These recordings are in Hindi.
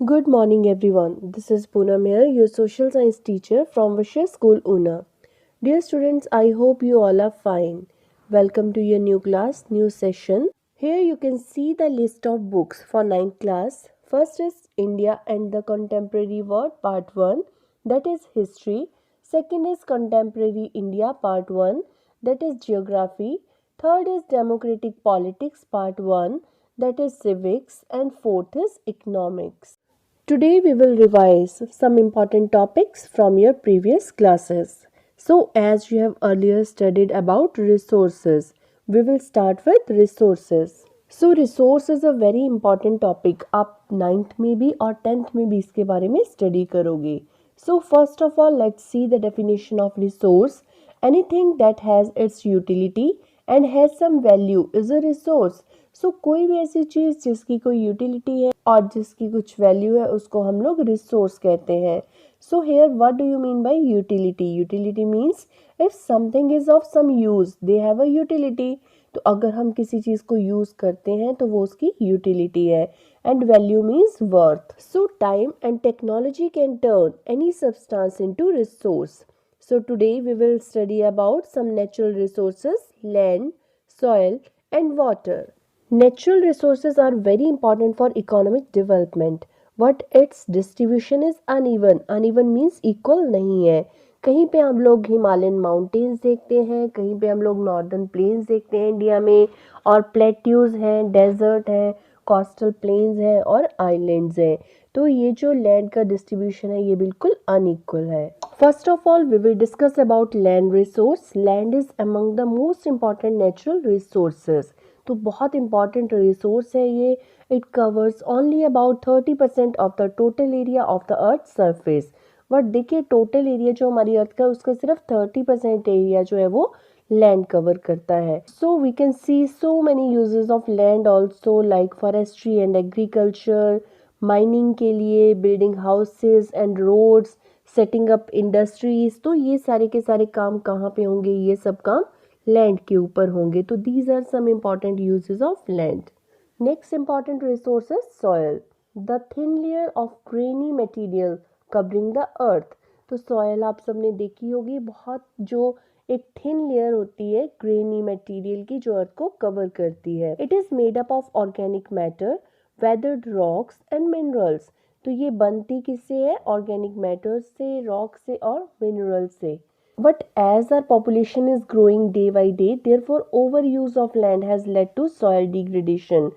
Good morning, everyone. This is Poonam here, your social science teacher from Vishya School, Una. Dear students, I hope you all are fine. Welcome to your new class, new session. Here you can see the list of books for ninth class. First is India and the Contemporary World, Part 1, that is History. Second is Contemporary India, Part 1, that is Geography. Third is Democratic Politics, Part 1, that is Civics. And fourth is Economics. Today we will revise some important topics from your previous classes. So as you have earlier studied about resources, we will start with resources. So resource is a very important topic. आप 9th में भी और 10th में भी इसके बारे में स्टडी करोगे. So first of all, let's see the definition of resource. Anything that has its utility and has some value is a resource. सो कोई भी ऐसी चीज़ जिसकी कोई यूटिलिटी है और जिसकी कुछ वैल्यू है उसको हम लोग रिसोर्स कहते हैं. So here what do you mean by utility? Utility means if something is of some use they have a utility. तो अगर हम किसी चीज़ को यूज़ करते हैं तो वो उसकी यूटिलिटी है. And value means worth. So time and technology can turn any substance into resource. So today we will study about some natural resources, land, soil and water. Natural resources are very important for economic development, but its distribution is uneven. Uneven means equal नहीं है. कहीं पे हम लोग हिमालयन माउंटेन्स देखते हैं, कहीं पे हम लोग नॉर्दर्न प्लेन्स देखते हैं इंडिया में, और प्लेट्यूज हैं, डेजर्ट है, कोस्टल प्लेन्स हैं और आइलैंड्स हैं. तो ये जो लैंड का डिस्ट्रीब्यूशन है ये बिल्कुल अनइक्वल है. First of all we will discuss about land resource. Land is among the most important natural resources. तो बहुत इंपॉर्टेंट रिसोर्स है ये. It covers only about 30% of the total area of the earth surface. But देखिए टोटल एरिया जो हमारी अर्थ का उसका सिर्फ 30% एरिया जो है वो लैंड कवर करता है. So we can see so many uses of land also, like forestry and agriculture, mining के लिए, building houses and roads, setting up industries. तो ये सारे के सारे काम कहाँ पे होंगे? ये सब काम लैंड के ऊपर होंगे. तो these are some important uses of land. Next important resource है soil, the thin layer of grainy material covering the earth. तो सॉयल आप सबने देखी होगी, बहुत जो एक थिन लेयर होती है ग्रेनी मटेरियल की जो अर्थ को कवर करती है. It is made up of organic matter, weathered rocks and minerals. तो ये बनती किससे है? ऑर्गेनिक मैटर से, रॉक से और मिनरल से. But as our population is growing day by day, therefore overuse of land has led to soil degradation,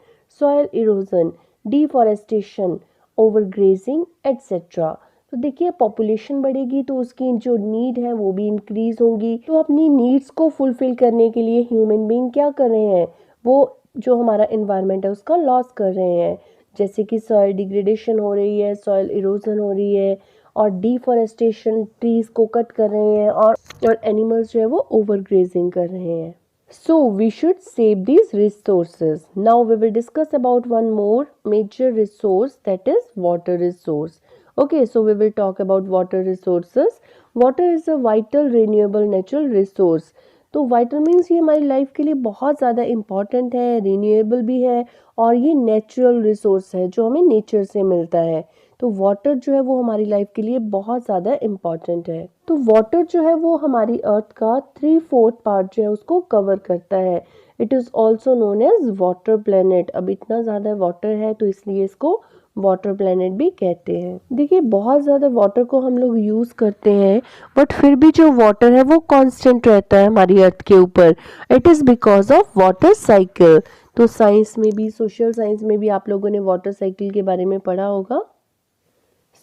soil erosion, deforestation, overgrazing, etc. तो देखिए पॉपुलेशन बढ़ेगी तो उसकी जो नीड है वो भी इंक्रीज होगी. तो अपनी नीड्स को फुलफिल करने के लिए ह्यूमन बीइंग क्या कर रहे हैं? वो जो हमारा इन्वायरमेंट है उसका लॉस कर रहे हैं. जैसे कि सॉइल डिग्रेडेशन हो रही है, सॉइल इरोजन हो रही है, और डिफॉरेस्टेशन, ट्रीज को कट कर रहे हैं, और एनिमल्स जो है वो ओवरग्रेजिंग कर रहे हैं. So we should save these resources. Now we will discuss about one more major resource, that is water resource. Okay, so we will talk about water resources. Water is a vital renewable natural resource. तो वाइटल मीन्स ये हमारी लाइफ के लिए बहुत ज़्यादा इम्पॉर्टेंट है, रिन्यूएबल भी है, और ये नेचुरल रिसोर्स है जो हमें नेचर से मिलता है. तो वाटर जो है वो हमारी लाइफ के लिए बहुत ज़्यादा इम्पॉर्टेंट है. तो वाटर जो है वो हमारी अर्थ का 3/4 पार्ट जो है उसको कवर करता है. It is also known as water planet. अब इतना ज़्यादा वाटर है तो इसलिए इसको वाटर प्लेनेट भी कहते हैं. देखिए बहुत ज़्यादा वाटर को हम लोग यूज़ करते हैं, बट फिर भी जो वाटर है वो कांस्टेंट रहता है हमारी अर्थ के ऊपर. It is because of water cycle. तो साइंस में भी, सोशल साइंस में भी आप लोगों ने वाटर साइकिल के बारे में पढ़ा होगा.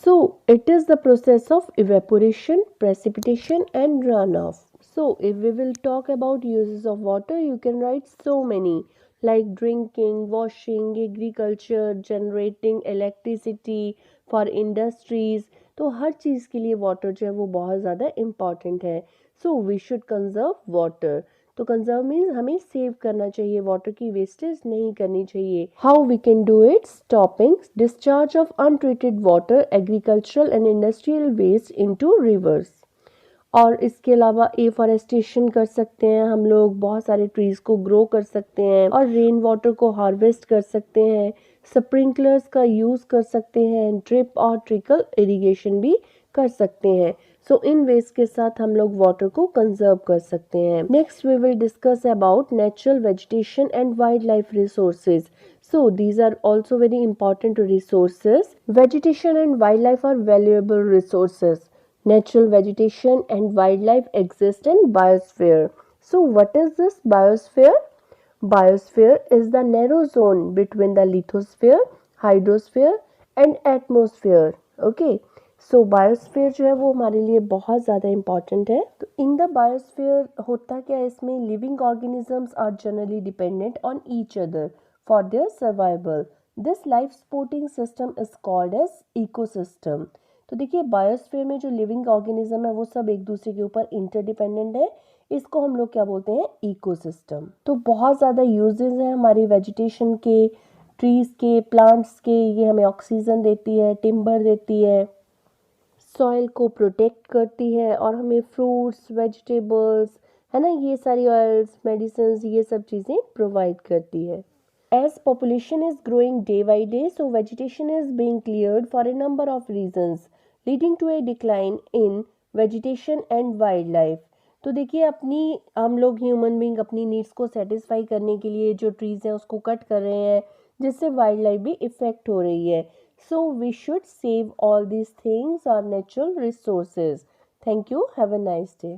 So it is the process of evaporation, precipitation and runoff. So if we will talk about uses of water, you can write so many, like drinking, washing, agriculture, generating electricity for industries. तो हर चीज़ के लिए वाटर जो है वो बहुत ज़्यादा इम्पॉर्टेंट है. So we should conserve water. तो कंजर्व मीन्स हमें सेव करना चाहिए, वाटर की वेस्टेज नहीं करनी चाहिए. How we can do it? Stopping discharge of untreated water, agricultural and industrial waste into rivers. और इसके अलावा एफॉरेस्टेशन कर सकते हैं हम लोग, बहुत सारे ट्रीज को ग्रो कर सकते हैं, और रेन वाटर को हार्वेस्ट कर सकते हैं. स्प्रिंकलर्स का यूज़ कर सकते हैं, ड्रिप और ट्रिकल इरिगेशन भी कर सकते हैं। सो इन वेज के साथ हम लोग वाटर को कंजर्व कर सकते हैं। Next we will discuss about natural vegetation and wildlife resources. So these are also very important resources. Vegetation and wildlife are valuable resources. Natural vegetation and wildlife exist in biosphere. So what is this biosphere? Biosphere is the narrow zone between the lithosphere, hydrosphere and atmosphere. Okay. So biosphere जो है वो हमारे लिए बहुत ज़्यादा इम्पॉर्टेंट है. तो इन द बायोस्फीयर होता क्या है, इसमें living organisms are generally dependent on each other for their survival. This life supporting system is called as ecosystem. तो देखिए बायोस्फीयर में जो लिविंग ऑर्गेनिज्म है वो सब एक दूसरे के ऊपर इंटरडिपेंडेंट है. इसको हम लोग क्या बोलते हैं, इकोसिस्टम. तो बहुत ज़्यादा यूजेस हैं हमारी वेजिटेशन के, ट्रीज के, प्लांट्स के. ये हमें ऑक्सीजन देती है, टिम्बर देती है, सॉइल को प्रोटेक्ट करती है और हमें फ्रूट्स, वेजिटेबल्स, है ना, ये सारी ऑयल्स, मेडिसिन, ये सब चीज़ें प्रोवाइड करती है. As population is growing day by day, so vegetation is being cleared for a number of reasons, leading to a decline in vegetation and wildlife. तो देखिए अपनी हम लोग ह्यूमन बींग अपनी नीड्स को सेटिस्फाई करने के लिए जो ट्रीज़ हैं उसको कट कर रहे हैं, जिससे वाइल्ड लाइफ भी इफ़ेक्ट हो रही है. So we should save all these things are natural resources. Thank you. Have a nice day.